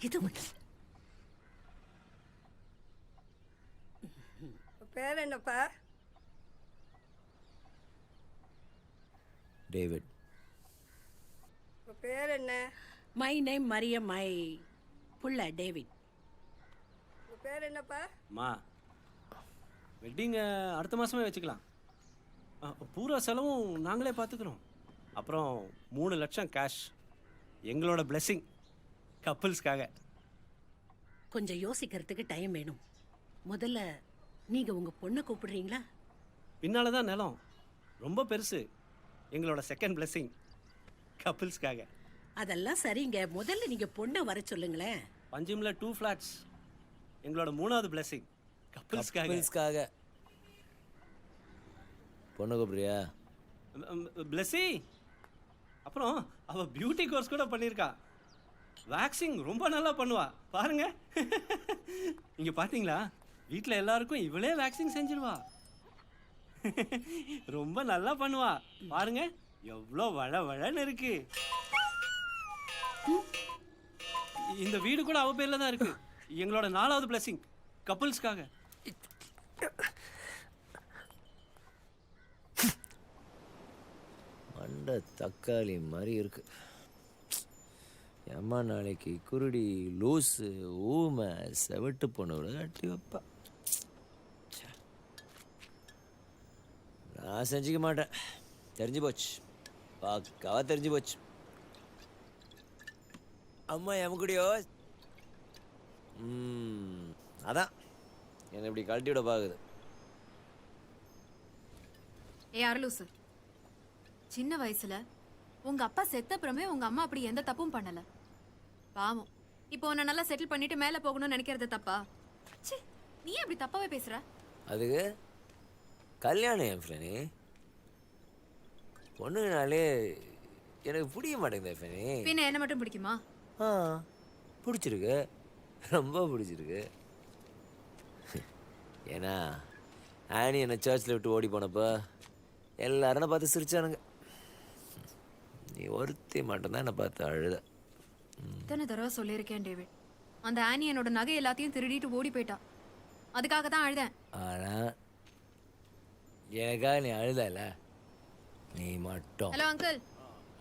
இது பேர் என்னப்பா? டேவிட். பேர் என்ன? மை நேம் மரியம், மை புள்ள டேவிட். பேர் என்னப்பா? மா வெட்டிங்கை அடுத்த மாதமே வச்சுக்கலாம். பூரா செலவும் நாங்களே பார்த்துக்குறோம். அப்புறம் 3 லட்சம் கேஷ் எங்களோட பிளெஸ்ஸிங் கப்புள்ஸ்க்காக. கொஞ்சம் யோசிக்கிறதுக்கு டைம் வேணும். முதல்ல நீங்க உங்க பொண்ணை கூப்பிடுறீங்களா? பின்னால தான் நிலம் ரொம்ப பெருசு. எங்களோட செகண்ட் பிளெஸ்ஸிங் கப்புள்ஸ்க்காக. அதெல்லாம் சரிங்க, முதல்ல நீங்க பொண்ணை வர சொல்லுங்களேன். பஞ்சிமில் 2 ஃப்ளாட்ஸ் எங்களோட 3வது பிளெஸ்ஸிங் கப்புள்ஸ்க்காக. பொண்ணு கூப்பிடுறியா? பிளெஸ்ஸி. அப்புறம் அவ பியூட்டி கோர்ஸ் கூட பண்ணியிருக்கா. வேக்சிங் ரொம்ப நல்லா பண்ணுவா பாருங்க. இங்க பாத்தீங்களா, வீட்டில் எல்லாருக்கும் இவளே வேக்சிங் செஞ்சிருவா. ரொம்ப நல்லா பண்ணுவா பாருங்க, எவ்வளோ வழன்னு இருக்கு. இந்த வீடு கூட அவ பேர்ல தான் இருக்கு. எங்களோட 4வது பிளெஸிங் கப்புள்ஸ்க்காக. மண்டை தக்காளி மாதிரி இருக்கு. அம்மா நாளைக்கு குருடி லூஸு ஊமை செவட்டு பொண்ணு கட்டி வைப்பா. நான் செஞ்சுக்க மாட்டேன், தெரிஞ்சு போச்சு. பக்காவா தெரிஞ்சு போச்சு. அம்மா எமக்குடியோ அதான் என்னை இப்படி கழட்டி விட பாக்குது. அருளூசு, சின்ன வயசுல உங்க அப்பா செத்தப்புறமே உங்க அம்மா அப்படி எந்த தப்பும் பண்ணல. பாவம், இப்போ உன்னை நல்லா செட்டில் பண்ணிட்டு மேல போகணும்னு நினைக்கிறது தப்பா? ச்சே, நீ அப்படி தப்பாவே பேசுற? அதுக்கு கல்யாணம் என் ஃப்ரெண்டு பொண்ணுனாலே எனக்கு பிடிக்க மாட்டேங்குது ஃபேனி. பின்ன என்ன மட்டும் பிடிக்குமா? பிடிச்சிருக்கு, ரொம்ப பிடிச்சிருக்கு. ஏன்னா ஆனி என்னை சர்ச்சில் விட்டு ஓடி போனப்போ எல்லாரும் என்னை பார்த்து சிரிச்சானுங்க. நீ ஒருத்தி மட்டும்தான் என்னை பார்த்து அழுத. இத்தனை தடவை சொல்லியிருக்கேன் டேவிட், அந்த ஆனி என்னோட நகை எல்லாத்தையும் திருடிட்டு ஓடி போயிட்டா. அதுக்காக தான் அழுதேன். ஆனால் எனக்காக நீ அழுதல, நீ மட்டும். ஹலோ அங்கிள்,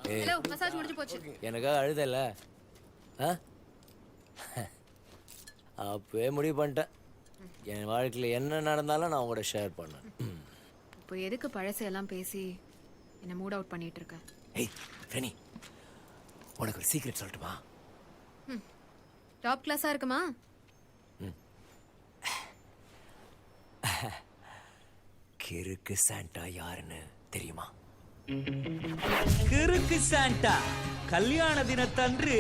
ஹலோ, மசாஜ் முடிஞ்சு போச்சு. எனக்காக அழுதல, அப்பவே முடிவு பண்ணிட்டேன். என் வாழ்க்கையில் என்ன நடந்தாலும் நான் உங்களோட ஷேர் பண்ணேன். இப்போ எதுக்கு பழசையெல்லாம் பேசி என்னை மூட் அவுட் பண்ணிட்டு இருக்க? ஏய் ஃபேனி, உனக்கு ஒரு சீக்ரெட் சொல்லட்டுமா? டாப் கிளாஸா இருக்குமா? கிறுக்கு சாண்டா யாருன்னு தெரியுமா? கிறுக்கு சாண்டா கல்யாண தினத்தன்று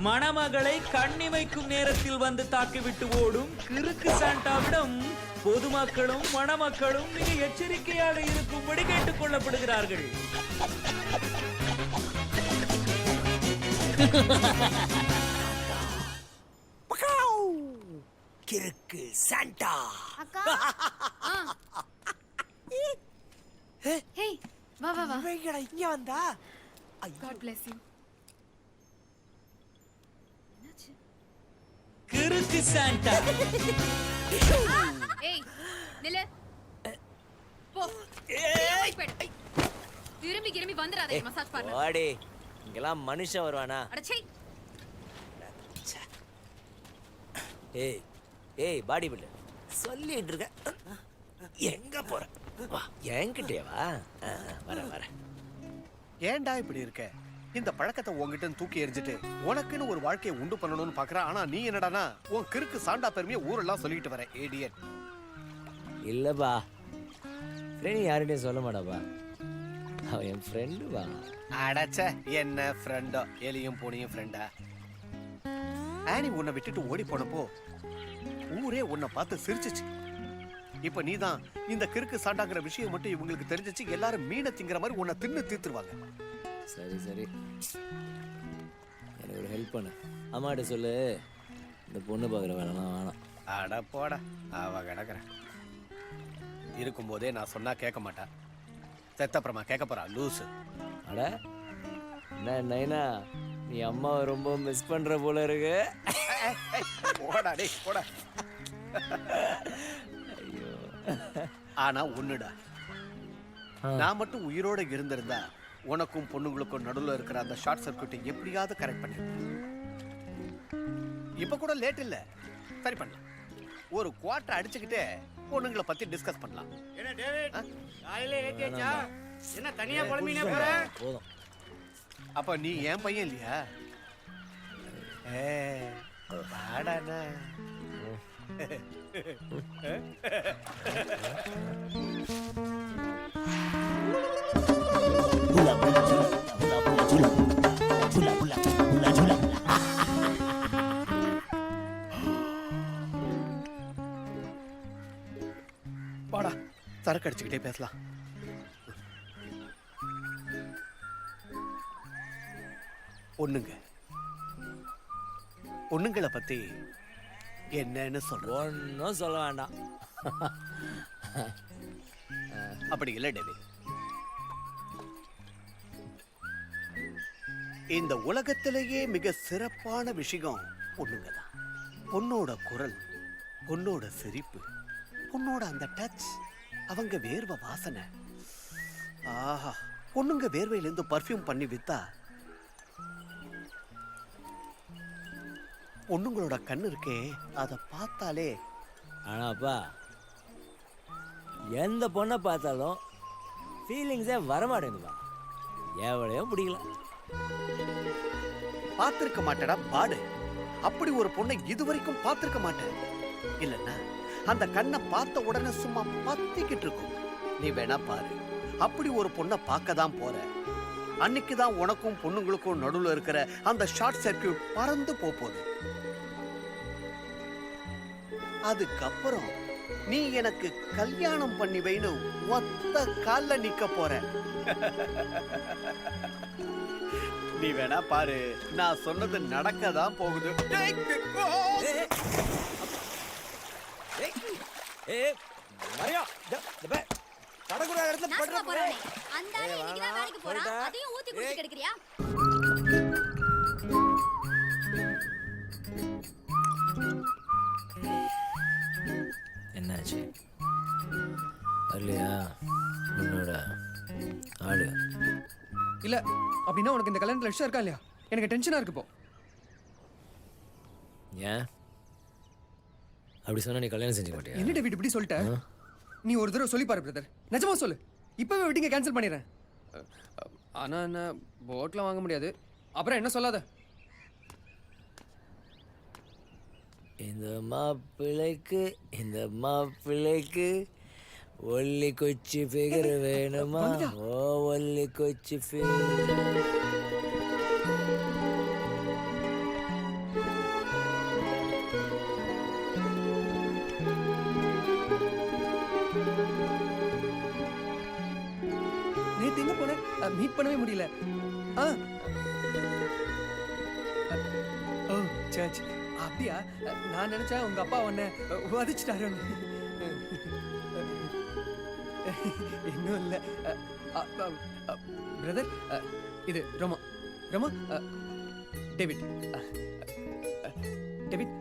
மணமகளை கண்ணிமைக்கும் நேரத்தில் வந்து தாக்கிவிட்டு ஓடும் கிறுக்கு சாண்டாவிடம் பொதுமக்களும் மணமக்களும் மிக எச்சரிக்கையாக இருக்கும்படி கேட்டுக் கொள்ளப்படுகிறார்கள். கிறுக்கு சாண்டா. ஹே, வா வா வா. இங்க வந்தா. God bless you. கிறுக்கு சாண்டா. ஏய் நில்லு, போ. திரும்பி வந்துடாதே மசாஜ் பார்லர். வாடி, இங்கெல்லாம் மனுஷன் வருவானா? அடச்சே. ஏய் ஏய் பாடி பில்டர் சொல்லிட்டு இருக்க, எங்க போற? வா என்கிட்டே வா. வர. ஏன்டா இப்படி இருக்க? இந்த பழக்கத்தை உங்ககிட்ட தூக்கி எறிஞ்சிட்டு உனக்குன்னு ஒரு வாழ்க்கையை உண்டு பண்ணணும்னு பாக்குற. ஆனா நீ என்னடானா உன் கிறுக்கு சாண்டா பெருமையை ஊரெல்லாம் சொல்லிட்டு வர. ஏடியட். இல்லப்பா, ஃப்ரெண்ட் யார்கிட்டயும் சொல்ல மாட்டாப்பா, அவன் என் ஃப்ரெண்டு வா. அடச்ச, என்ன ஃப்ரெண்டோ? எலியும் பூனையும் ஃப்ரெண்டா? ஆனி உன்னை விட்டுட்டு ஓடி போனப்போ ஊரே உன்னை பார்த்து சிரிச்சிச்சு. இப்ப நீதான் இந்த கிறுக்கு சாண்டாங்கிற விஷயம் மட்டும் இவங்களுக்கு தெரிஞ்சிச்சு, எல்லாரும் மீனை திங்கிற மாதிரி உன்னை தின்னு தீர்த்துருவாங்க. சரி எனக்கு ஒரு ஹெல்ப் பண்ணு. அம்மாட்ட சொல்லு, இந்த பொண்ணு பார்க்குற வேலைலாம் வேணாம். அட போடா, அவ கிடக்குறேன். இருக்கும்போதே நான் சொன்னா கேட்க மாட்டா, செத்தப்புறமா கேட்க போறா லூசு. அட என்ன நைனா, நீ அம்மாவை ரொம்ப மிஸ் பண்ற போல இருக்கு. போடா டேய் போடா. ஆனா ஒண்ணுடா, நான் மட்டும் உயிரோட இருந்திருந்தா உனக்கும் பொண்ணுங்களுக்கும் நடுவுல இருக்கிற அந்த ஷார்ட் சர்க்யூட்டை எப்படியாவது கரெக்ட் பண்ணிருப்பேன். இப்ப கூட லேட் இல்ல, சரி பண்ணலாம். ஒரு குவார்டர் அடிச்சுக்கிட்டு பொண்ணுங்களை பத்தி டிஸ்கஸ் பண்ணலாம். என்ன டேவிட் காலையில ஏத்தியாச்சா? என்ன தனியா குழம்பினே போற? போதும். அப்ப நீ என் பையன் இல்லையா? வாடாண்ணா. வாடா, சரக்கு அடிச்சுக்கிட்டே பேசலாம். பொண்ணுங்களை பத்தி என்னன்னு சொல்ற? ஒன்றும் சொல்ல வேண்டாம். அப்படி இல்லை டேவிட், இந்த உலகத்திலேயே மிக சிறப்பான விஷயம் பொண்ணுங்க தான். பொண்ணோட குரல், பொண்ணோட சிரிப்பு, பொண்ணோட அந்த டச், அவங்க வேர்வை வாசனை. ஆஹா, பொண்ணுங்க வேர்வையிலேருந்து பர்ஃப்யூம் பண்ணி வித்தா பொண்ணுங்களோட கண்ணு இருக்கே, அதை பார்த்தாலே. ஆனாப்பா எந்த பொண்ணை பார்த்தாலும் ஃபீலிங்ஸே வரமாட்டேங்குதுப்பா. எவ்வளையும் பிடிக்கல. பார்த்திருக்க மாட்டேடா பாடு. அப்படி ஒரு பொண்ணை இதுவரைக்கும் பார்த்திருக்க மாட்டேன். இல்லைன்னா அந்த கண்ணை பார்த்த உடனே சும்மா பத்திக்கிட்டு இருக்கும். நீ வேணா பாரு, அப்படி ஒரு பொண்ணை பார்க்க தான் போற. அன்னைக்குதான் உனக்கும் பொண்ணுங்களுக்கும் நடுவில் இருக்கிற அந்த ஷார்ட் சர்க்யூட் பறந்து போகுது. அதுக்கப்புறம் நீ எனக்கு கல்யாணம் பண்ணி வைன்னு ஒத்த கால்ல நிக்க போற. நீ வேணா பாரு, நான் சொன்னது நடக்கதான் போகுது. என்னாச்சு? வரலையா உன்னோட ஆளு? இல்ல அப்படின்னா உனக்கு இந்த கல்யாணத்துல இஷ்டம் இருக்கா இல்லையா? எனக்கு டென்ஷனா இருக்கு இப்போ. ஏன் அப்படி சொன்னா நீ கல்யாணம் செஞ்சுக்க மாட்டியா? என்ன டேவிட் இப்படி சொல்லிட்ட? நீ ஒரு தடவை சொல்லி பாரு பிரதர், நிஜமா சொல்லு. இப்பவே வெட்டிங்க கேன்சல் பண்ணிடுறேன். ஆனா என்ன போட்லாம் வாங்க முடியாது. அப்புறம் என்ன சொல்லாத. இந்த மாப்பிள்ளைக்கு ஒல்லி கொச்சி ஃபிகர் வேணுமா? ஓ ஒல்லி கொச்சி ஃபிகர். நேத்து எங்க போன? மீட் பண்ணவே முடியல. ஓ சர்ச். அப்படியா? நான் நினைச்சேன் உங்க அப்பா உன்னை வதிச்சிட்டாரு. இன்னும் இல்ல பிரதர். இது ரோமா. ரோமா, டேவிட். டேவிட்,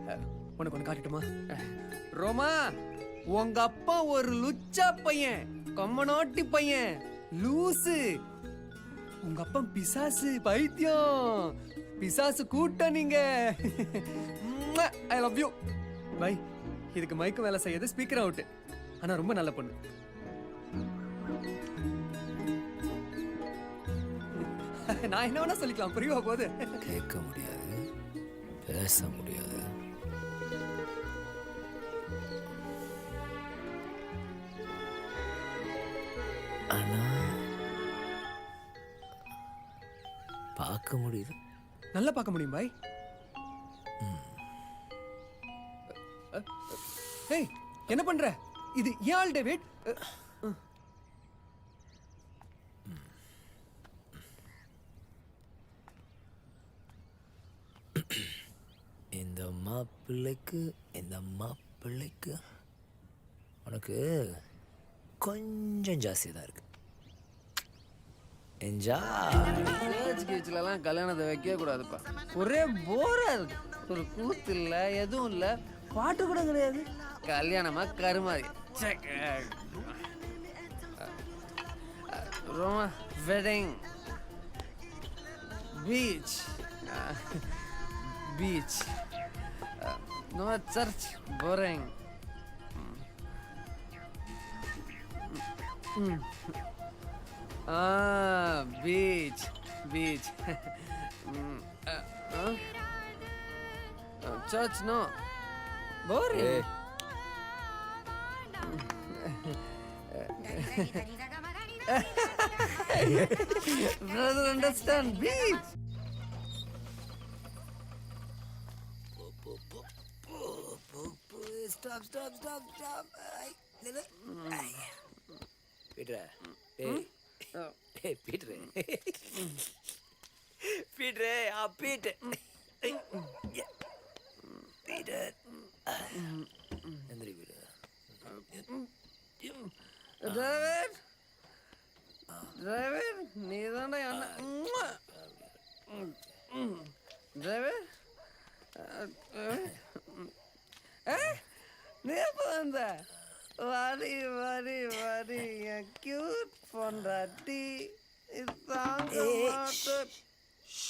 உனக்கு ஒன்று காட்டட்டுமா? ரோமா, உங்க அப்பா ஒரு லுச்சா பையன், கம்மநாட்டி பையன், லூசு. உங்க அப்பா பிசாசு, பைத்தியம், பிசாசு கூட்டம் நீங்க. I love you. பை. இதுக்கு மைக்கு வேலை செய்யறது ஸ்பீக்கர் அவுட். ஆனா ரொம்ப நல்ல பொண்ணு. நான் என்ன வேணா சொல்லிக்கலாம், புரியுவா போது. கேட்க முடியாது, பேச முடியாது. ஆனா பார்க்க முடியுது. நல்லா பார்க்க முடியும் பாய். ஏய், என்ன பண்ற? இது ஏன் ஆள் டேவிட்? இந்த மாப்பிள்ளைக்கு உனக்கு கொஞ்சம் ஜாஸ்தியாக தான் இருக்கு. என்ஜாய். சர்ச் கீச்சிலலாம் கல்யாணத்தை வைக்கவே கூடாதுப்பா. ஒரே போரா இருக்கு. ஒரு கூத்து இல்லை, எதுவும் இல்லை, பாட்டு கூட கிடையாது. கல்யாணமா கருமாதி. Roma wedding beach beach no church boring. Beach beach. Church no boring. Brother, understand, beach. Stop. Peter. Hey, Peter. Peter, Peter. Peter. Andri, Peter. Driver நீ தாண்டா டிரைவர் நீ எப்போ வந்த? வாடி வாடி வாடி என் கியூட் பொண்டாட்டி. தாங்க மாட்டேன்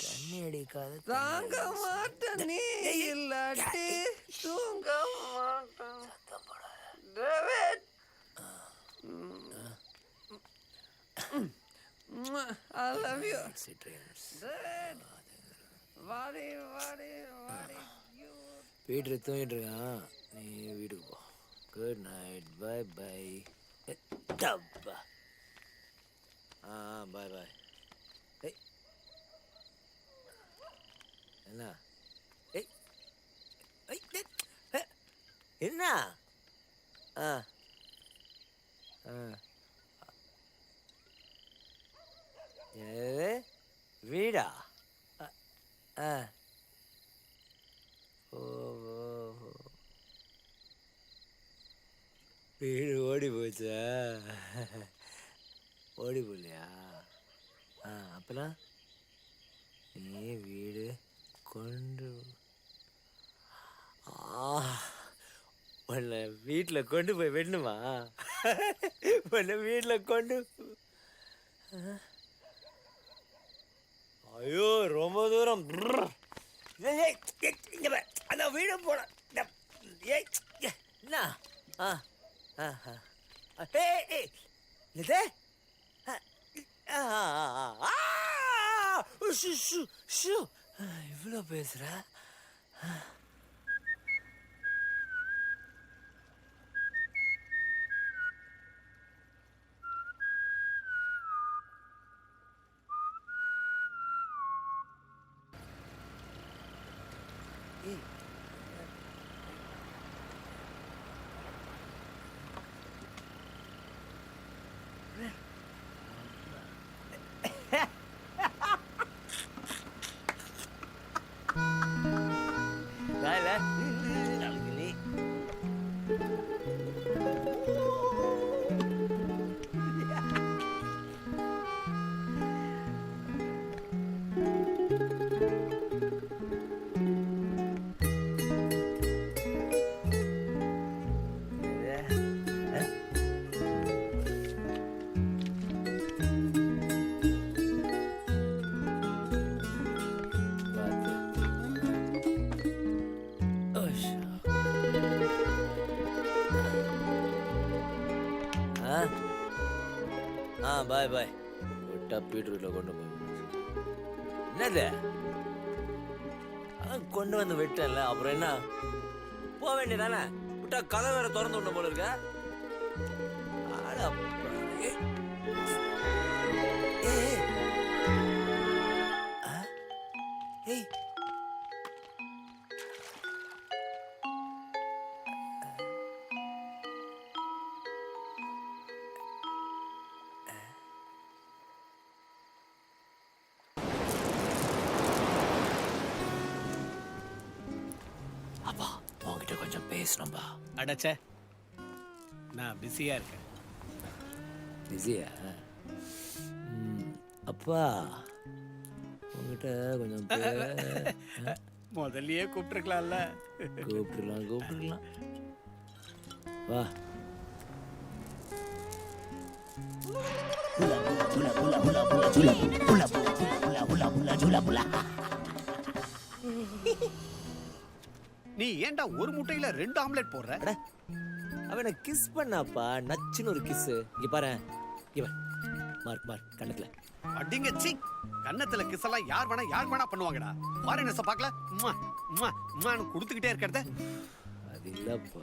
தண்ணி அடிக்காத. தாங்க மாட்டேன் நீ இல்லாட்டி தூங்க மாட்டேன். Driver I love you. Dad. வாடி வாடி வாடி. பீட்டர் தூங்கிட்டு இருக்கான், நீ வீட்டுக்கு போ. Good night, bye bye. டப்பா. பாய் பாய். என்ன என்ன வீடா? வீடு ஓடி போச்சா? ஓடி போலையா? அப்பெல்லாம் நீ வீடு கொண்டு உன்னை வீட்டில் கொண்டு போய் விடணுமா? உன்னை வீட்டில் கொண்டு ஐயோ ரொம்ப தூரம். அந்த வீடு போன என்ன இவ்வளோ பேசுற? பாய் பாய். விட்டா பீட்ரூட்ல கொண்டு போய் என்னது கொண்டு வந்து விட்டல, அப்புறம் என்ன போக வேண்டியதானே? விட்டா கதை வேற திறந்து விட்ட போல இருக்க. அப்பா உங்ககிட்ட கொஞ்சம் பேசணும்பா. அடச்சே, நான் பிஸியாக இருக்கேன். பிஸியா? அப்பா உங்ககிட்ட கொஞ்சம் முதல்லயே கூப்பிட்டுருக்கலாம்ல. கூப்பிட்டுலாம் வா. நீ ஏன்டா ஒரு முட்டையில 2 ஆம்லெட் போடுற? அட அவனை கிஸ் பண்ணாப்பா, நச்சுன்னு ஒரு கிஸ். இங்க பாரு, இவன் மார்க் கண்ணத்துல. அடிங்க சீ, கன்னத்துல கிஸ் எல்லாம் யார் வேணா பண்ணுவாங்கடா. ஃபாரினர்ஸ பார்க்கல, உம்மா உம்மா உம்மான்னு கொடுத்துக்கிட்டே இருக்கறத. அது இல்லப்பா,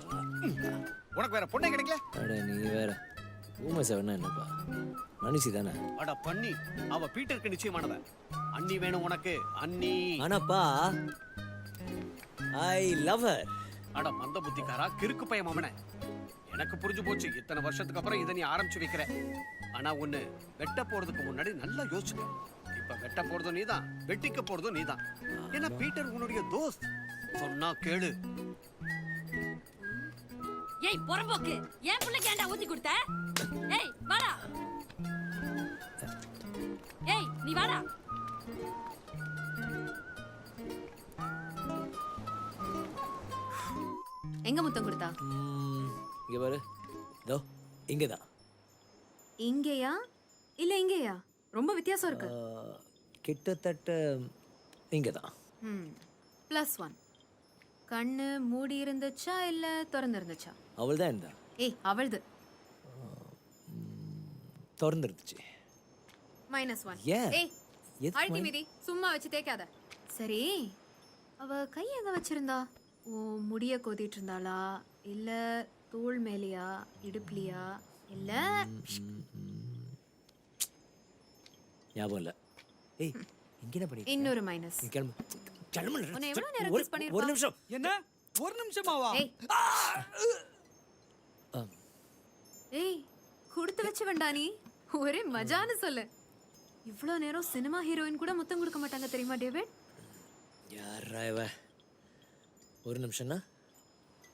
உனக்கு வேற பொண்ணே கிடைக்கல? அட நீ வேற. ஊமை செவனா என்னப்பா, மனுஷி தானே. அட பண்ணி, அவ பீட்டருக்கு நிச்சயமானவ. அண்ணி வேணும் உனக்கு, அண்ணி. ஆனாப்பா ஐ லவ் ஹர். அட மந்த புத்திக்காரா, கிறுக்கு பையன் மாமனே. எனக்கு புரிஞ்சு போச்சு, இத்தனை வருஷத்துக்கு அப்புறம் இதை நீ ஆரம்பிச்சு வைக்கிற. ஆனா ஒண்ணு, வெட்ட போறதுக்கு முன்னாடி நல்லா யோசிச்சுக்க. இப்ப வெட்ட போறதும் நீதான், வெட்டிக்க போறதும் நீதான். ஏன்னா பீட்டர் உன்னுடைய தோஸ்த். சொன்னா கேளு. ஏய் பொறம்போக்கு, ஏன் புள்ளைக்கு ஏன்டா ஊத்தி கொடுத்த? ஏய் வாடா. ஏய் நீ வாடா. எங்க முத்தம் கொடுத்தா? இங்க பாரு, தோ இங்கதான். இங்கேயா இல்ல இங்கேயா? ரொம்ப வித்தியாசம் இருக்கு. கிட்டத்தட்ட இங்கதான். +1. கண்ணு மூடி இருந்துச்சா இல்ல திறந்து இருந்துச்சா? அவள் தான் இருந்தா. ஏய் அவள்து. திறந்து இருந்துச்சு. -1. ஏன்? ஏய் எதுக்கு அழுத்தி மிதி, சும்மா வச்சு தேய்க்காத. சரி, அவ கை எங்க வச்சிருந்தா? ஓ முடிய கோதிட்டு இருந்தாளா இல்ல தோள் மேலையா இடுப்புலையா இல்ல? ஞாபகம் இல்ல. ஏய் இங்க என்ன பண்ணி? இன்னொரு மைனஸ். கிளம்பு கிளம்பு. உன்னை எவ்வளவு நேரம் கிஸ் பண்ணிருப்பா? ஒரு நிமிஷம். என்ன ஒரு நிமிஷமாவா? ஏய் ஏய் கொடுத்து வச்சு வேண்டா நீ. ஒரே மஜான்னு சொல்லு. இவ்வளோ நேரம் சினிமா ஹீரோயின் கூட முத்தம் கொடுக்க மாட்டாங்க தெரியுமா டேவிட்? யாரா இவ? ஒரு நிமிஷம்னா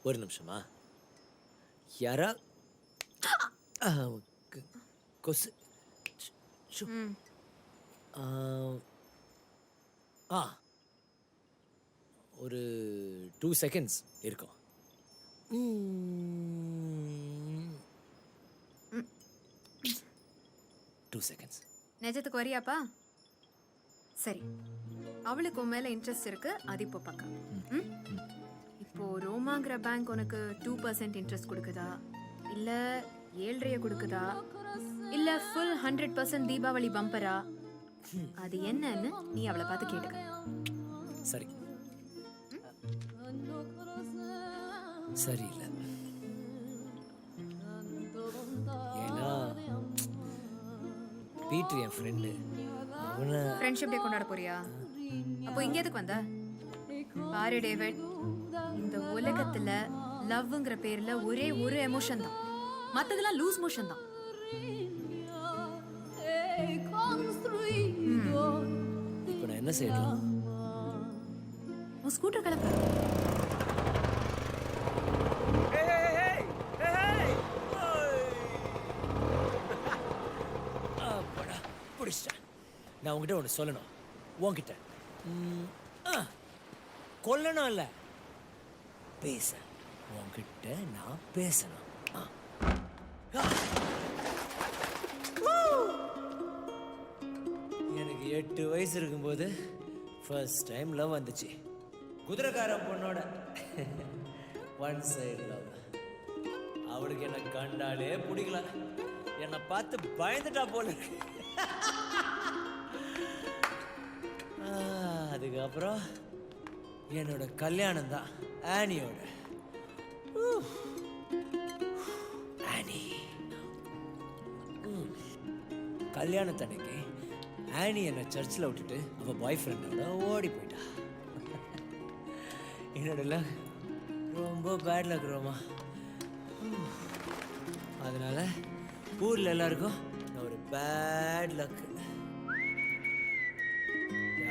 ஒரு நிமிஷமா? யாரா கொசு? ஒரு 2 செகண்ட்ஸ் இருக்கும். 2 செகண்ட்ஸ். நிஜத்துக்கு வரியாப்பா? சரி, அவளுக்கு உன் மேல இன்ட்ரெஸ்ட் இருக்கு, அது இப்போ பக்கம். இப்போ ரோமாங்கிற பேங்க் உனக்கு 2% இன்ட்ரெஸ்ட் கொடுக்குதா இல்ல 7.5 கொடுக்குதா இல்ல ஃபுல் 100% தீபாவளி பம்பரா? அது என்னன்னு நீ அவளை பார்த்து கேட்டுக்க. சரி சரியில்லை. ஏன்னா பீட்டர் என் ஃப்ரெண்டு. அவனை ஃப்ரெண்ட்ஷிப் டே கொண்டாட போறியா? அப்போ இங்க எதுக்கு வந்த? பாரு டேவிட், இந்த உலகத்துல லவ்ங்கிற பேர்ல ஒரே ஒரு எமோஷன் தான், மத்ததெல்லாம் லூஸ் மோஷன் தான். இப்போ நான் என்ன செய்யலாம்? உன் ஸ்கூட்டர் கிளப்பு. பிடிச்சிட்டேன். நான் உங்ககிட்ட ஒன்று சொல்லணும். உன்கிட்ட கொல்லணும் இல்லை, பேச. உன்கிட்ட நான் பேசணும். எனக்கு 8 வயசு இருக்கும்போது ஃபர்ஸ்ட் டைம் லவ் வந்துச்சு. குதிரைக்கார பொண்ணோட ஒன் சைடு லவ். அவளுக்கு என்னை கண்டாலே பிடிக்கல, என்னை பார்த்து பயந்துட்டா போல இருக்கு. அதுக்கப்புறம் என்னோட கல்யாணம் தான் ஆனியோட. ஆனி கல்யாணத்தன்னைக்கு ஆனி என்னை சர்ச்சில் விட்டுட்டு அவள் பாய் ஃப்ரெண்டோட ஓடி போயிட்டா. என்னோட லக் ரொம்ப பேட் லக் ரோமா. அதனால ஊரில் எல்லாருக்கும் நான் ஒரு பேட் லக்.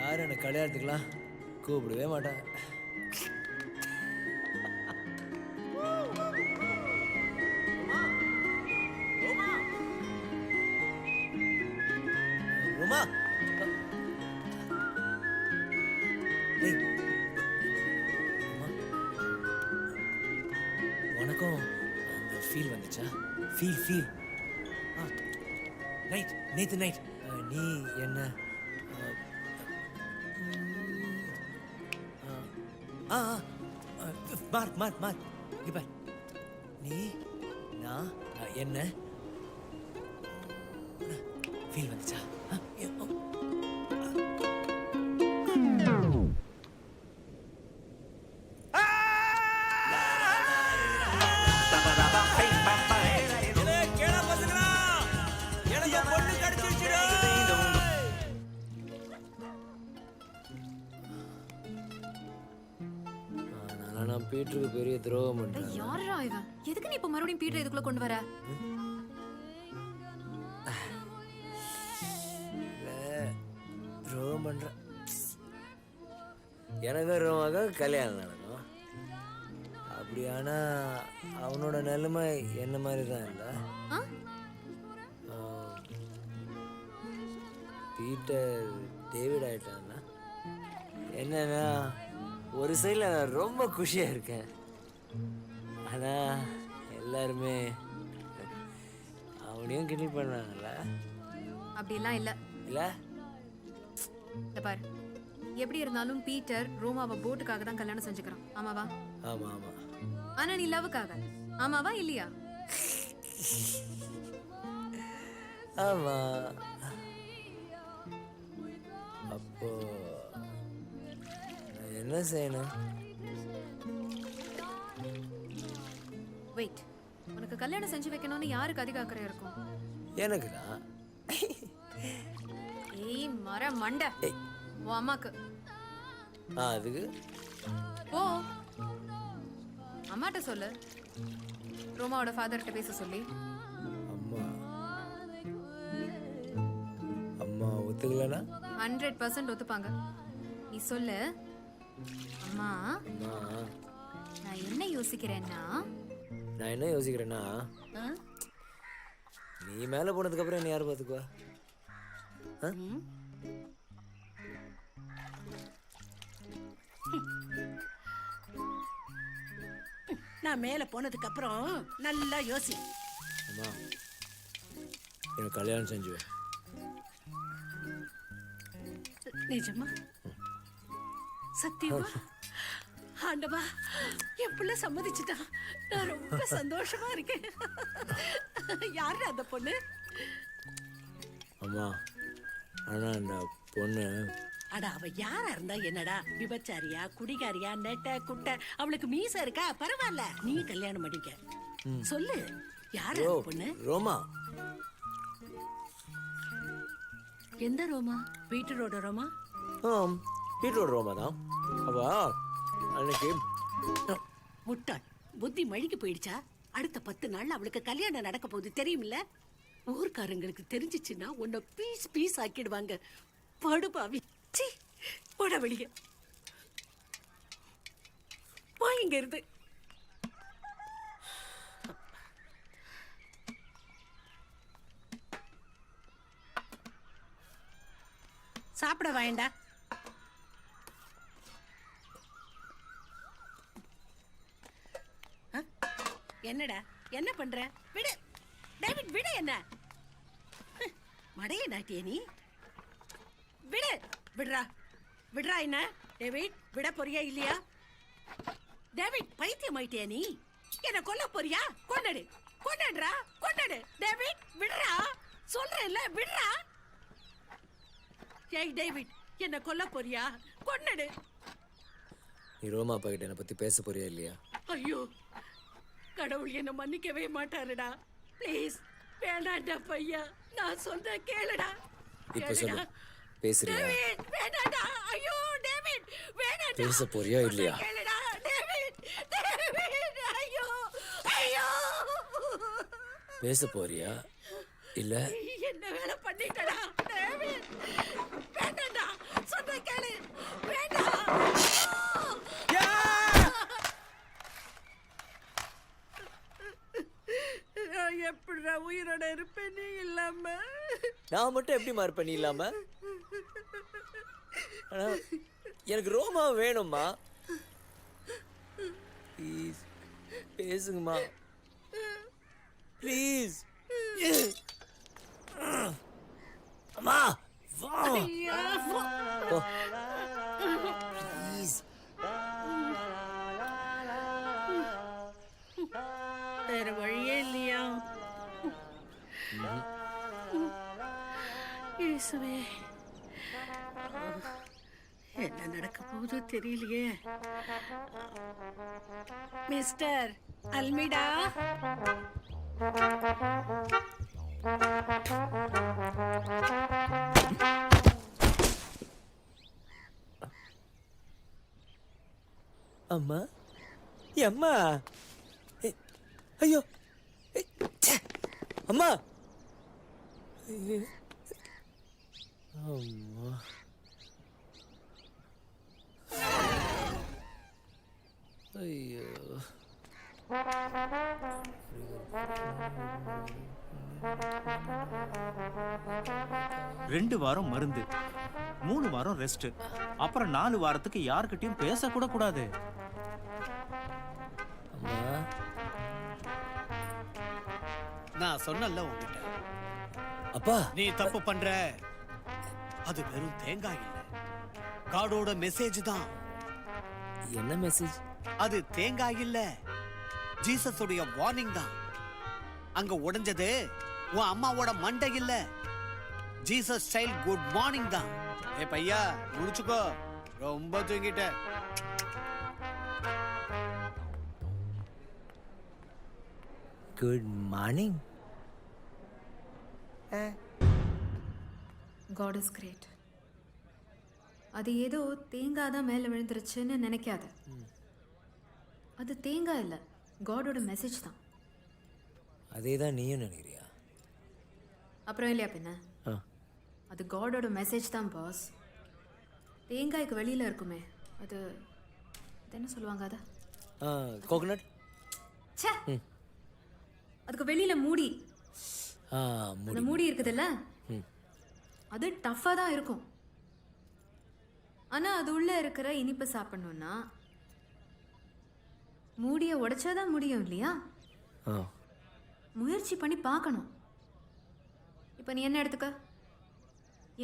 யாரும் என்னை கல்யாணத்துக்குலாம் கூப்பிடவே மாட்டாங்க. ரோமா ஏய் ரோமா உனக்கும் அந்த ஃபீல் வந்துச்சா ஃபீல் நைட் நேத்து நைட் நீ என்ன மார்க் இங்க பார் நீ நான் என்ன ஃபீல் வந்துச்சா நான் பீட்டருக்கு பெரிய துரோகம் பண்றேன். யாரா இவன்? எதுக்கு நீ இப்ப மறுபடியும் பீட்டர் இதுக்குள்ள கொண்டு வர? துரோகம் பண்றேன். எனக்கு ரோமாக கல்யாணம் நடக்கும். அப்படியானா அவனோட நிலைமை என்ன மாதிரி தான் இல்ல. பீட்டர் டேவிட் ஆயிட்டான்னா என்னன்னா ஒரு சைடில் நான் ரொம்ப குஷியாக இருக்கேன். ஆனால் எல்லாருமே அவனையும் கிண்டல் பண்ணாங்கல்ல. அப்படிலாம் இல்லை இல்லை இந்த பாரு, எப்படி இருந்தாலும் பீட்டர் ரோமாவை போட்டுக்காக தான் கல்யாணம் செஞ்சுக்கிறான். ஆமாவா? ஆமாம் ஆமாம். ஆனா நீ லவ்வுக்காக. ஆமாவா இல்லையா? ஆமாம். அப்போ என்ன செய்யணும்? வெயிட், உனக்கு கல்யாணம் செஞ்சு வைக்கணும்னு யாருக்கு அதிக அக்கறை இருக்கும்? எனக்கு தான். ஏய் மர மண்டை, உன் அம்மாக்கு. அதுக்கு போ அம்மாட்ட சொல்லு, ரோமாவோட ஃபாதர்கிட்ட பேச சொல்லி. அம்மா அம்மா ஒத்துக்கலனா 100% ஒத்துப்பாங்க. நீ சொல்லு, அம்மா அம்மா நான் என்ன யோசிக்கிறேன்னா நீ மேல போனதுக்கு அப்புறம் என்ன யார் பாத்துக்குவா? நான் மேல போனதுக்கு அப்புறம் நல்லா யோசி. அம்மா எனக்கு கல்யாணம் செஞ்சு வை. நிஜமா? சத்தியமா? ஆண்டவா, என் பிள்ளை சம்மதிச்சுட்டான். நான் ரொம்ப சந்தோஷமா இருக்கேன். யாரு அந்த பொண்ணு? அம்மா ஆனா அந்த பொண்ணு அடா அவ யாரா இருந்தா என்னடா? விபச்சாரியா, குடிகாரியா, நெட்ட குட்ட, அவளுக்கு மீச இருக்கா? பரவாயில்ல, நீ கல்யாணம் பண்ணிக்க. சொல்லு, யாரு அந்த பொண்ணு? ரோமா. எந்த ரோமா? பீட்டரோட ரோமா? பீட்டரோட ரோமா தான். அவ அன்னைக்கு முட்டாள், புத்தி மழிக்கு போயிடுச்சா? அடுத்த 10 நாள்ல அவளுக்கு கல்யாணம் நடக்க போகுது தெரியுமில்ல? ஊர்க்காரங்களுக்கு தெரிஞ்சிச்சுன்னா உன்னை பீஸ் ஆக்கிடுவாங்க. படுபாவி, சீ, போட வெளிய போ இங்க இருந்து. சாப்பிட வாயண்டா. என்னடா என்ன பண்ற? விடு டேவிட், விடு. என்ன மடைய நாட்டிய நீ? விடு. விடுறா என்ன டேவிட்? விட போறியா இல்லையா? டேவிட், பைத்தியம் ஆயிட்டியா நீ? என்ன கொல்ல போறியா? கொண்டாடுறா. டேவிட் விடுறா, சொல்றேன்ல, விடுறா. ஏய் டேவிட், என்ன கொல்ல போறியா? கொண்டாடு. நீ ரோமா அப்பா கிட்ட என்னை பத்தி பேச போறியா இல்லையா? ஐயோ, கடவுள் என்ன மன்னிக்கவே மாட்டாருடா. ப்ளீஸ் வேண்டாண்டா பையா, நான் சொல்ற கேளுடா. இப்ப சொல்லு, பேசுறியா? டேவிட் வேண்டாண்டா. ஐயோ டேவிட் வேண்டாண்டா. பேச போறியா இல்லையா? கேளுடா டேவிட். ஐயோ. பேச போறியா இல்ல? என்ன வேலை பண்ணிட்டடா டேவிட். வேண்டாண்டா, சொல்ற கேளு. வேண்டாம். எப்படிடா உயிரோட இருப்பேன் நீ இல்லாம? நான் மட்டும் எப்படிம்மா இருப்பேன் நீ இல்லாம? ஆனா, எனக்கு ரோமா வேணும்மா. ப்ளீஸ் பேசுங்கம்மா, ப்ளீஸ். அம்மா வா. Oh, please. வேற வழியே இல்லையா? இயேசுவே, என்ன நடக்க போகுதோ தெரியலையே. மிஸ்டர் அல்மிடா, அம்மா, அம்மா, ஐயோ, அம்மா, அம்மா, ஐயோ. 2 வாரம் மருந்து, 3 வாரம் ரெஸ்ட், அப்புறம் 4 வாரத்துக்கு யார்கிட்டயும் பேசக்கூட கூடாது. அம்மா, நான் சொன்னல உங்ககிட்ட, அப்பா, நீ தப்பு பண்ற. அது வெறும் தேங்காய் இல்ல, காடோட மெசேஜ் தான். என்ன மெசேஜ்? அது தேங்காய் இல்ல, ஜீசஸ் உடைய வார்னிங் தான். அங்க உடைஞ்சது உன் அம்மாவோட மண்டை இல்ல, ஜீசஸ் ஸ்டைல் குட் மார்னிங் தான். ஏ பையா, முடிச்சுக்கோ, ரொம்ப தூங்கிட்ட. Good morning. God is great. அது ஏதோ தேங்காய் தான் மேலே விழுந்துருச்சுன்னு நினைக்காத. அது தேங்காய் இல்லை, காடோட மெசேஜ் தான். அதே தான் நீயும் நினைக்கிறியா? அப்புறம் இல்லையா பின்ன? அது காடோட மெசேஜ் தான் பாஸ். தேங்காய்க்கு வெளியில் இருக்குமே, அது என்ன சொல்லுவாங்க? அதை கோகனட். ச்சே, அதுக்கு வெளியில் மூடி, அந்த மூடி இருக்குதுல்ல, அது டஃப்பாக தான் இருக்கும். ஆனால் அது உள்ளே இருக்கிற இனிப்பு சாப்பிடணுன்னா மூடியை உடைச்சாதான் முடியும் இல்லையா? முயற்சி பண்ணி பார்க்கணும். இப்போ நீ என்ன எடுத்துக்க,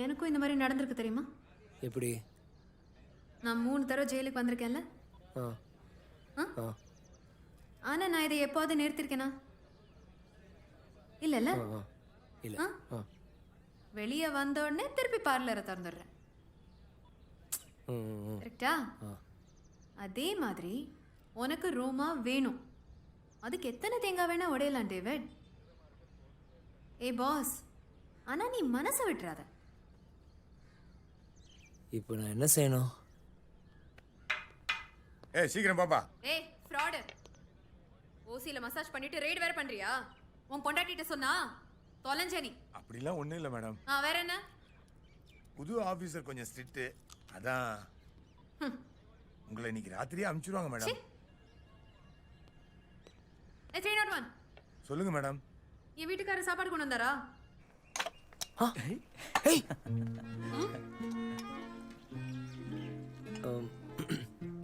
எனக்கும் இந்த மாதிரி நடந்திருக்கு தெரியுமா? எப்படி? நான் 3 தடவை ஜெயிலுக்கு வந்திருக்கேன்ல. ஆனால் நான் இதை எப்போது நிறுத்திருக்கேனா? இல்லைல்ல. இல்லை. வெளியே வந்த உடனே திருப்பி பார்லரை திறந்துடுறேன். கரெக்டா? அதே மாதிரி உனக்கு ரோமா வேணும். அதுக்கு எத்தனை தேங்காய் வேணா உடையலாம் டேவிட். ஏ பாஸ், ஆனா நீ மனசை விட்டுறாத. இப்போ நான் என்ன செய்யணும்? ஏய் சீக்கிரம் பாப்பா. ஏய் ஃப்ராடு, ஓசியில மசாஜ் பண்ணிட்டு ரெய்ட் வேற பண்றியா? உன் பொண்டாட்டிட்ட சொன்னா தொலைஞ்ச நீ. அப்படிலாம் ஒண்ணும் இல்லை மேடம். வேற என்ன? புது ஆபீசர் கொஞ்சம் ஸ்ட்ரிக்ட், அதான் உங்களை இன்னைக்கு ராத்திரியே அனுப்பிச்சிருவாங்க மேடம். 301 சொல்லுங்க மேடம். என் வீட்டுக்காரர் சாப்பாடு கொண்டு வந்தாரா?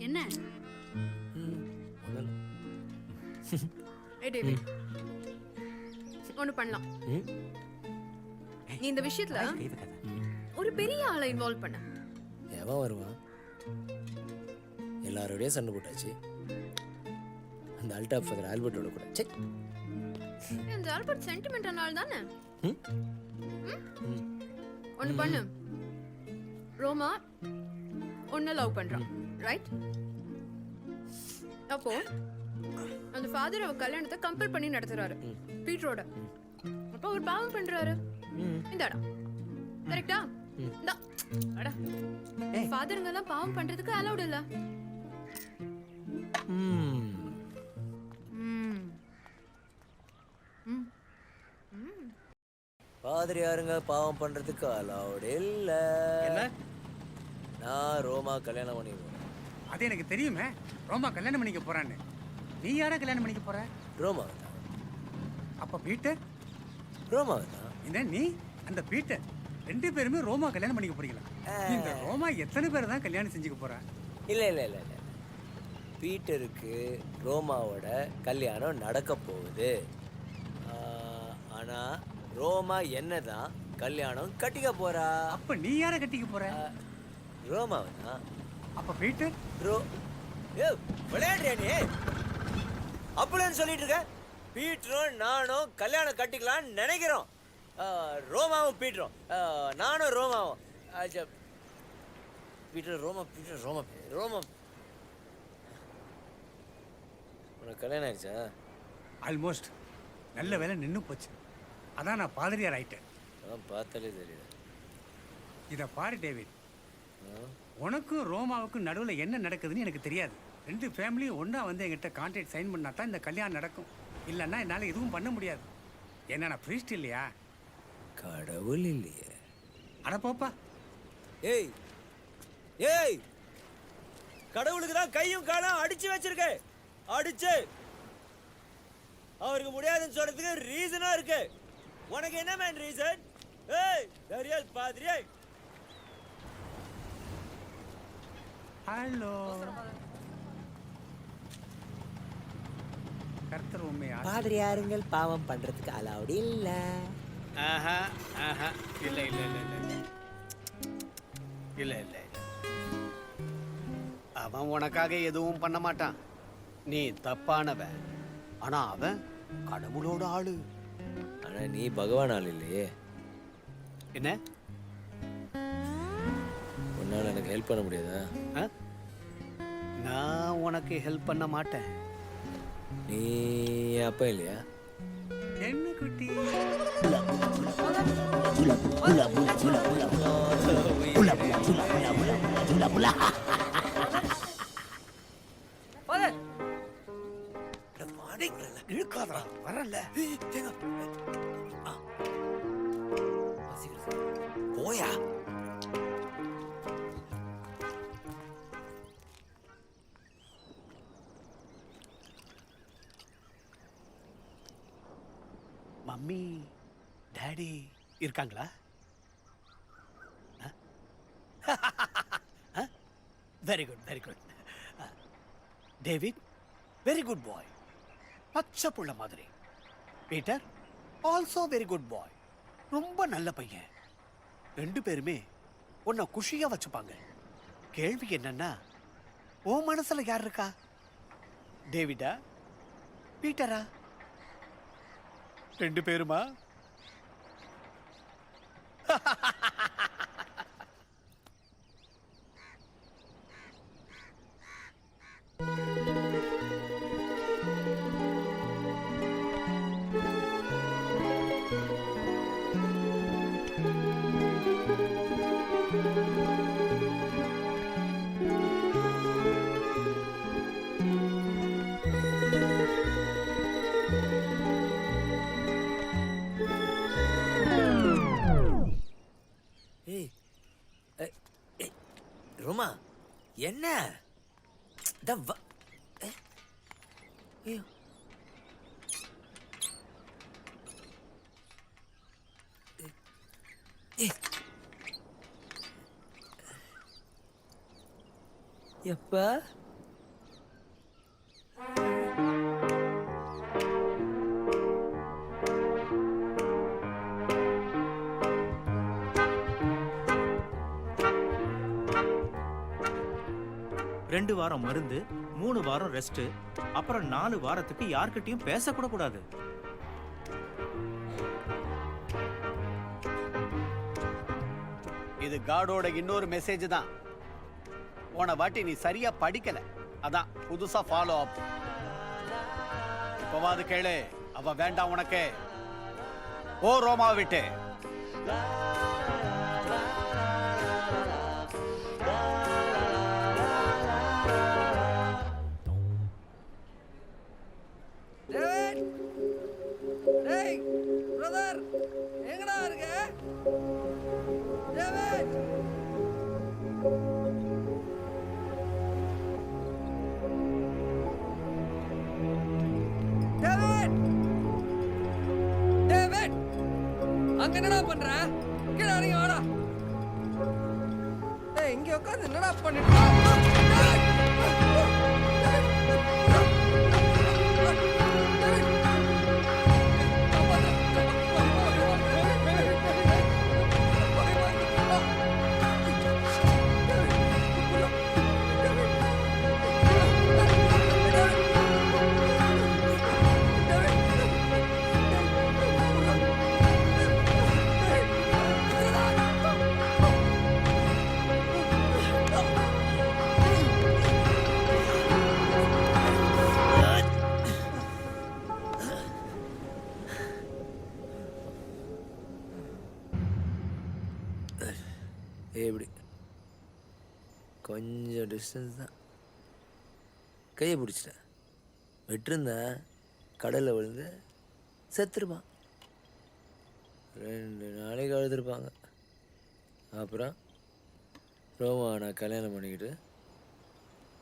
என்ன? ஏய் டேவிட், ஒன்று பண்ணலாம். நீ இந்த விஷயத்துல ஒரு பெரிய ஆளை இன்வால்வ் பண்ண. எவன் வருவான்? எல்லாரோடய சண்டை போட்டாச்சு. அந்த அல்டாப் ஃபதர் ஆல்பர்ட்டோட கூட. செக், இந்த ஆல்பர்ட் சென்டிமெண்ட் நாள் தானே. ஒன்று பண்ணு, ரோமா ஒன்று லவ் பண்றான், ரைட்? அப்போ அந்த ஃபாதர் அவ கல்யாணத்தை கம்பல் பண்ணி நடத்துறாரு பீட்ரோட. அப்போ ஒரு பாவம் பண்றாரு. இந்தாடா, கரெக்டா? இந்தா அடா, ஃபாதருங்க எல்லாம் பாவம் பண்றதுக்கு அலௌட் இல்ல. ஃபாதர் யாருங்க பாவம் பண்றதுக்கு அலௌட் இல்ல. என்ன? நான் ரோமா கல்யாணம் பண்ணிடுவேன். அது எனக்கு தெரியுமே, ரோமா கல்யாணம் பண்ணிக்க போறான்னு. நீ யார கல்யாணம் பண்ணிக்க போற? ரோமாவை தான். அப்ப பீட்டர்? ரோமாவை தான். என்ன நீ அந்த பீட்டர், 2 பேருமே ரோமா கல்யாணம் பண்ணிக்க போறீங்களா? இந்த ரோமா எத்தனை பேர் தான் கல்யாணம் செஞ்சுக்க போறா? இல்லை இல்லை இல்லை இல்லை, பீட்டருக்கு ரோமாவோட கல்யாணம் நடக்க போகுது. ஆனால் ரோமா என்ன தான் கல்யாணம் கட்டிக்க போறா. அப்ப நீ யாரை கட்டிக்க போற? ரோமாவை தான். அப்ப பீட்டர் விளையாடுறியா நீ? அப்படின்னு சொல்லிட்டு இருக்க. பீட்டரும் நானும் கல்யாணம் கட்டிக்கலான்னு நினைக்கிறோம். ரோமாவும் பீட்டரும், நானும் ரோமாவும். Peter ரோமா, Peter ரோமா, ரோமா. உனக்கு கல்யாணம் ஆயிடுச்சா? ஆல்மோஸ்ட். நல்ல வேலை நின்னு போச்சு. அதான் நான் பாதிரியார் ஆயிட்டேன். பார்த்தாலே தெரியுது. இதை பாரு டேவிட், உனக்கும் ரோமாவுக்கும் நடுவில் என்ன நடக்குதுன்னு எனக்கு தெரியாது. 2 ஃபேமிலியும் ஒன்றா வந்து என்கிட்ட கான்ட்ராக்ட் சைன் பண்ணா தான் இந்த கல்யாணம் நடக்கும். இல்லைன்னா என்னால் எதுவும் பண்ண முடியாது. ஏன்னா நான் ப்ரீஸ்ட் இல்லையா? கடவுள் இல்லையே. அட போப்பா. ஏய் ஏய், கடவுளுக்கு தான் கையும் காலம் அடிச்சு வச்சிருக்க. அடிச்சு அவருக்கு முடியாதுன்னு சொல்றதுக்கு ரீசனா இருக்கு. உனக்கு என்ன மேன் ரீசன்? ஏய் தரியல் பாதிரியே. ஹலோ, கர்த்தர் உண்மையா? பாதிரியாருங்கள் பாவம் பண்றதுக்கு அலௌட் இல்ல. ஆஹா ஆஹா, இல்லை இல்லை இல்லை இல்லை இல்லை இல்லை, அவன் உனக்காக எதுவும் பண்ண மாட்டான். நீ தப்பானவன். ஆனா அவன் கடவுளோட ஆளு. ஆனா நீ பகவான் ஆள் இல்லையே. என்ன? உன்னால எனக்கு ஹெல்ப் பண்ண முடியாதா? நான் உனக்கு ஹெல்ப் பண்ண மாட்டேன். நீ அப்பா இல்லையா? என்ன குட்டி? இழுக்காதா, வரல. போயா. மம்மி டாடி இருக்காங்களா? Very good very good. David very good boy, பச்சை புள்ள மாதிரி. Peter also very good boy, ரொம்ப நல்ல பையன். 2 பேருமே உன்னை குஷியா வச்சுப்பாங்க. கேள்வி என்னன்னா, உன் மனசுல யார் இருக்கா? டேவிடா பீட்டரா? 2 பேருமா? ரோமா என்ன? எப்ப? ரெண்டு வாரம் மருந்து, 3 வாரம் ரெஸ்ட், அப்புறம் 4 வாரத்துக்கு யார்கிட்டயும் பேசக்கூட கூடாது. இது காடோட இன்னொரு மெசேஜ் தான். போன வாட்டி நீ சரியா படிக்கல, அதான் புதுசா ஃபாலோ அப். இப்பவாது கேளு, அவ வேண்டாம் உனக்கு. ஓ ரோமா விட்டு. டேய் பிரதர், எங்கடா இருக்க? டேவிட், டேவிட், டேவிட், அங்க என்னடா பண்ற? கீழே இறங்கி வாடா. ஏய் இங்க உட்கார்ந்து என்னடா பண்ணிட்டு எப்படி கொஞ்சம் டிஸ்டன்ஸ் தான். கையை பிடிச்சிட்டேன். விட்டுருந்தேன் கடலில் விழுந்து செத்துருப்பான். 2 நாளைக்கு அழுதுருப்பாங்க. அப்புறம் ரோமா நான் கல்யாணம் பண்ணிக்கிட்டு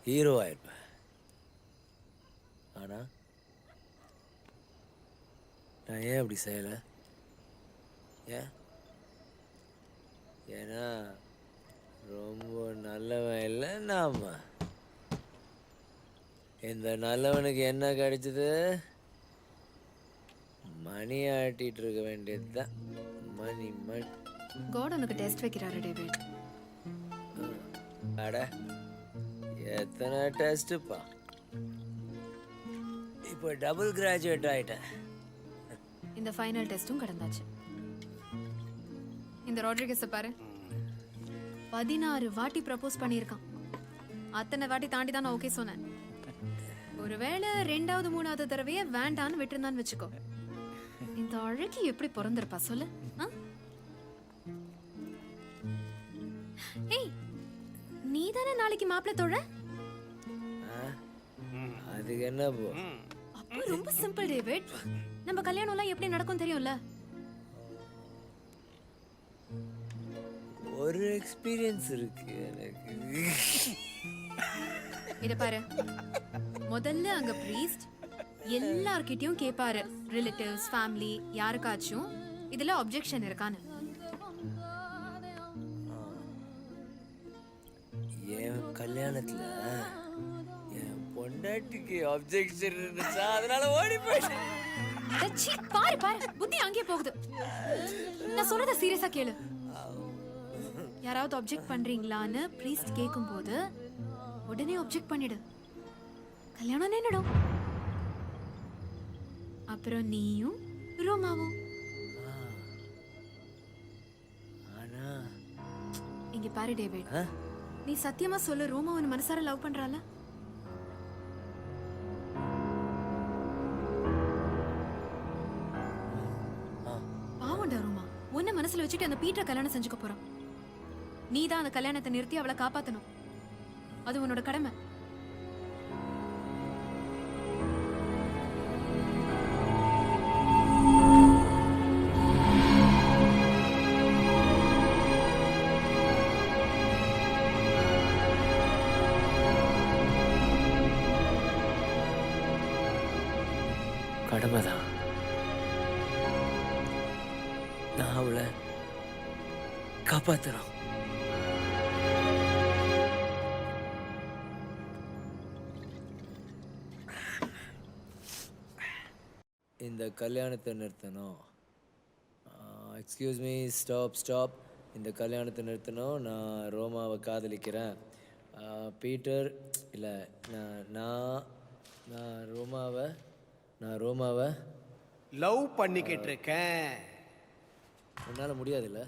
ஹீரோ ஆயிருப்பேன். ஆனால் நான் ஏன் அப்படி செய்யலை? ஏன்? ஏன்னா ரொம்ப நல்லவன் இல்லை நாம. இந்த நல்லவனுக்கு என்ன கிடைச்சது? மணி ஆட்டிட்டு இருக்க வேண்டியதுதான். மணி மணி. காட் உனக்கு டெஸ்ட் வைக்கிறாரு டேவிட். அட எத்தனை டெஸ்ட்டுப்பா. இப்போ டபுள் கிராஜுவேட் ஆயிட்டேன். இந்த ஃபைனல் டெஸ்ட்டும் கடந்தாச்சு. இந்த ராட்ரிகஸை பாரு, 16 வாட்டி ப்ரப்போஸ் பண்ணியிருக்கான். அத்தனை வாட்டி தாண்டி தான் நான் ஓகே சொன்னேன். ஒருவேளை 2வது 3வது தடவையே வேண்டான்னு விட்டுருந்தான்னு வச்சுக்கோ, இந்த அழகி எப்படி பிறந்திருப்பா சொல்லு. ஏய், நீ தானே நாளைக்கு மாப்பிள்ளை தோழ? அதுக்கு என்ன போ? அப்போ ரொம்ப சிம்பிள் டேவிட். நம்ம கல்யாணம்லாம் எப்படி நடக்கும் தெரியும்ல? ஒரு எக்ஸ்பீரியன்ஸ் இருக்கு எனக்கு. இத பாரு, முதல்ல அங்க பிரீஸ்ட் எல்லார்கிட்டயும் கேட்பாரு, ரிலேட்டிவ்ஸ் ஃபேமிலி யாருக்காச்சும் இதுல அப்ஜெக்ஷன் இருக்கான்னு. என் கல்யாணத்துல என் பொண்டாட்டிக்கு அப்ஜெக்ஷன் இருந்துச்சா, அதனால ஓடி போயிட்டேன். பாரு பாரு, புத்தி அங்கே போகுது. நான் சொல்றத சீரியஸா கேளு. யாராவது அப்ஜெக்ட் பண்றீங்களான்னு பிரீஸ்ட் கேட்கும்போது உடனே அப்ஜெக்ட் பண்ணிடு. கல்யாணம் நின்னுடும். அப்புறம் நீயும் ரோமாவும். ஆனா இங்க பாரு டேவிட், நீ சத்தியமா சொல்லு, ரோமா உன் மனசார லவ் பண்றாள? பாவம்டா ரோமா, உன்னை மனசுல வச்சுட்டு அந்த பீட்டரை கல்யாணம் செஞ்சுக்க போறான். நீ தான் அந்த கல்யாணத்தை நிறுத்தி அவளை காப்பாத்தணும். அது உன்னோட கடமை. கடமைதான். நான் அவளை காப்பாத்துறோம். இந்த கல்யாணத்தை நிறுத்தணும். Excuse me, stop. இந்த கல்யாணத்தை நிறுத்தணும். நான் ரோமாவை காதலிக்கிறேன். பீட்டர் இல்லை, நான் ரோமாவை லவ் பண்ணிக்கிட்டு இருக்கேன். உன்னால் முடியாதுல்ல?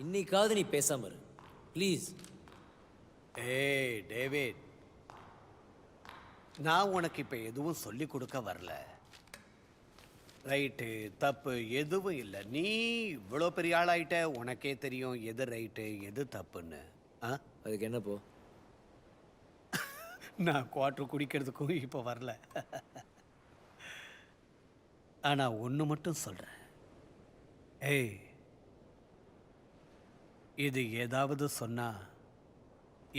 இன்னைக்காவது நீ பேசாம இரு ப்ளீஸ். ஏய் டேவிட், நான் உனக்கு இப்போ எதுவும் சொல்லி கொடுக்க வரல. ரைட்டு தப்பு எதுவும் இல்லை. நீ இவ்வளோ பெரிய ஆளாயிட்ட, உனக்கே தெரியும் எது ரைட்டு எது தப்புன்னு. அதுக்கு என்ன போ? நான் குவார்டர் குடிக்கிறதுக்கும் இப்போ வரல. ஆனால் ஒன்று மட்டும் சொல்கிறேன். ஏய், இது ஏதாவது சொன்னா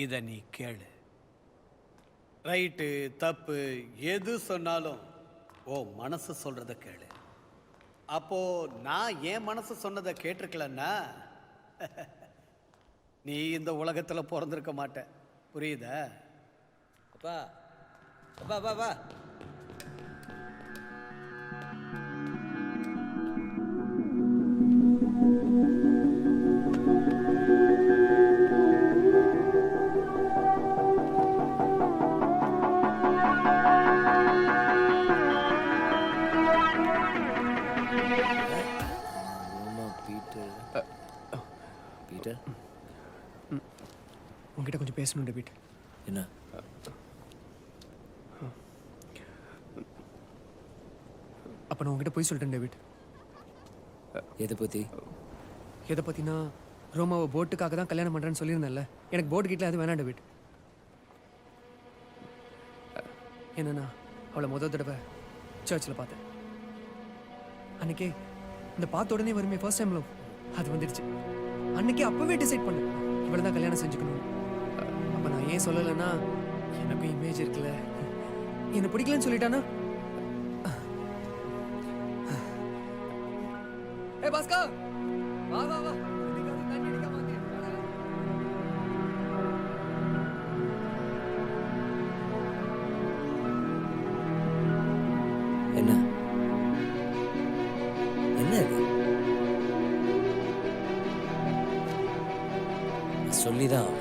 இதை நீ கேளு. ரைட்டு தப்பு எது சொன்னாலும் ஓ மனசு சொல்கிறத கேளு. அப்போ நான் என் மனசு சொன்னதை கேட்டிருக்கலன்னா நீ இந்த உலகத்துல பிறந்திருக்க மாட்ட. புரியுதா? அப்பா அப்பா அப்பா அப்பா பீட்டர் பீட்டர் உங்ககிட்ட கொஞ்சம் பேசணும் டேவிட். என்ன? அப்போ நான் உங்ககிட்ட போய் சொல்லிட்டேன் டேவிட். எதை பற்றி? எதை பற்றினா ரோமாவை போட்டுக்காக தான் கல்யாணம் பண்ணுறேன்னு சொல்லியிருந்தேன்ல. எனக்கு போட்டு கிட்ட அது வேணாம் டேவிட். என்னன்னா அவளை முதல் தடவை சர்ச்சில் பார்த்தேன். அன்னைக்கே இந்த பார்த்த உடனே வருமே ஃபர்ஸ்ட் டைம் லவ் அது வந்துடுச்சு. அன்னைக்கே அப்போவே டிசைட் பண்ணேன் இவளை தான் கல்யாணம் செஞ்சுக்கணும். அப்போ நான் ஏன் சொல்லலைன்னா எனக்கும் இமேஜ் இருக்குல்ல. என்னை பிடிக்கலன்னு சொல்லிட்டானா ஏ பாஸ்கா வா வா வா தண்ணி அடிக்காம வந்து என்ன என்ன இது? சொல்லிதான்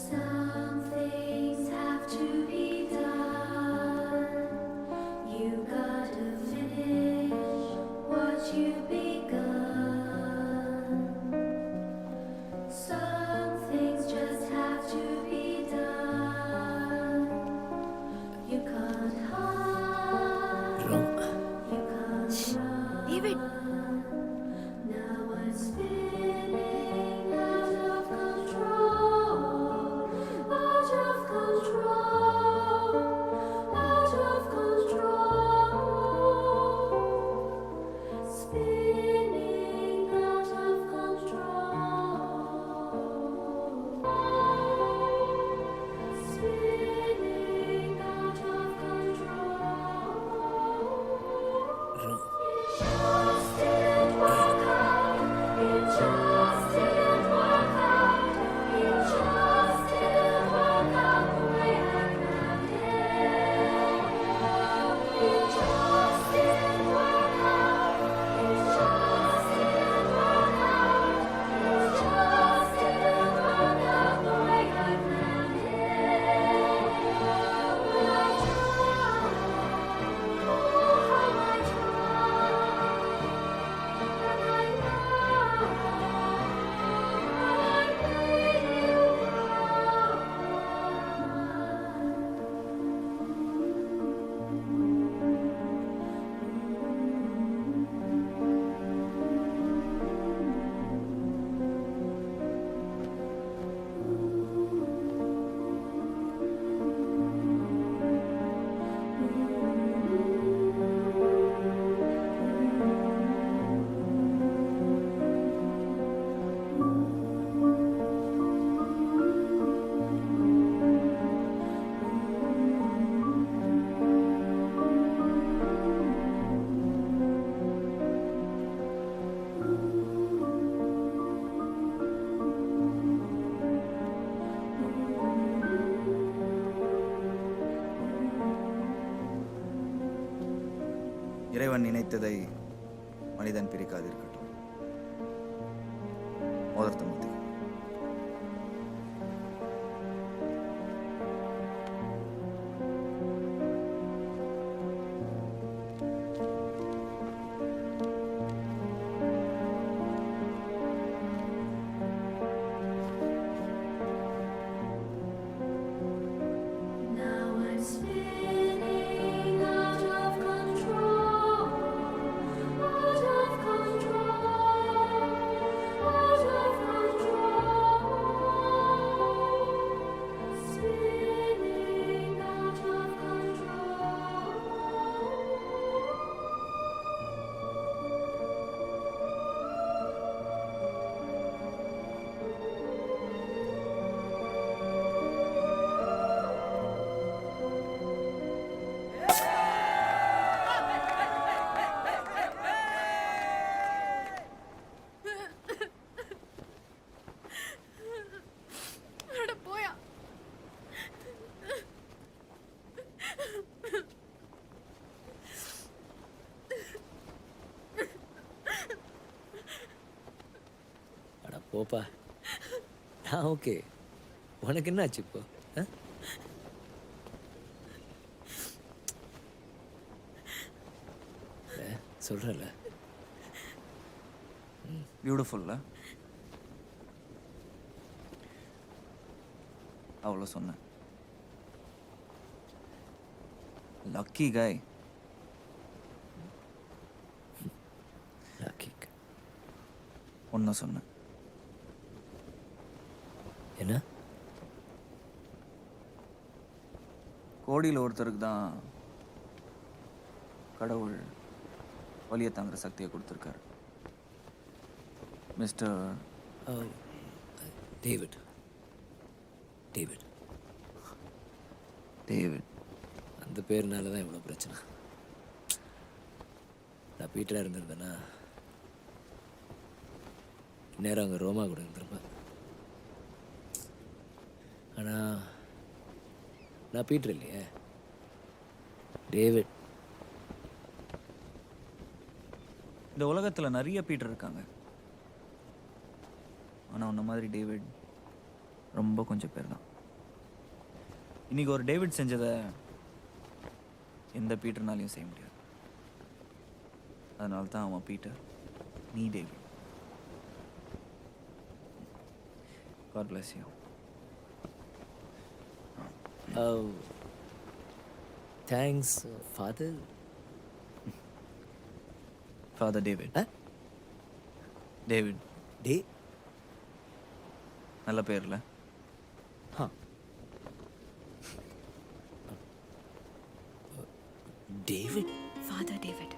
Some things have to be done. You gotta finish what you begun. Some things just have to be done. You can't hide. You can't David now I'm spinning out of control, out of control, out of control, spinning out of control, spinning out of control. Just didn't work out. It just didn't work out. It just didn't work out the way I planned it. It just didn't work out. It just didn't work out. It just didn't work out the way I planned it. But I tried. Oh, how I tried. And I know I made you cry. இறைவன் நினைத்ததை மனிதன் பிரிக்காதிருக்கட்டும். மோதிரத்தை மாத்தி Now I'm spinning out of control, out of control, out of control. போப்பா நான் okay. உனக்கு என்ன ஆச்சு இப்போ? சொல்கிறல்ல. பியூட்டிஃபுல்ல அவ்வளோ சொன்னேன். லக்கி காய். லக்கி ஒன்று சொன்னேன். என்ன? கோடியில் ஒருத்தருக்கு தான் கடவுள் வலியை தாங்குற சக்தியை கொடுத்துருக்காரு. Mister David. David David. அந்த பேர்னால தான் இவ்வளோ பிரச்சனை. நான் பீட்டராக இருந்திருந்தேன்னா நேரம் அங்கே ரோமா கூட இருந்திருப்பேன். ஆனால் நான் பீட்டர் இல்லையே, டேவிட். இந்த உலகத்தில் நிறைய பீட்டர் இருக்காங்க. ஆனால் உன்ன மாதிரி டேவிட் ரொம்ப கொஞ்சம் பேர் தான். இன்னைக்கு ஒரு டேவிட் செஞ்சதை எந்த பீட்டர்னாலையும் செய்ய முடியாது. அதனால தான் அவன் பீட்டர், நீ David. God bless you. Thanks father. Father David. David நல்ல பேர்ல. டேவிட். Father David.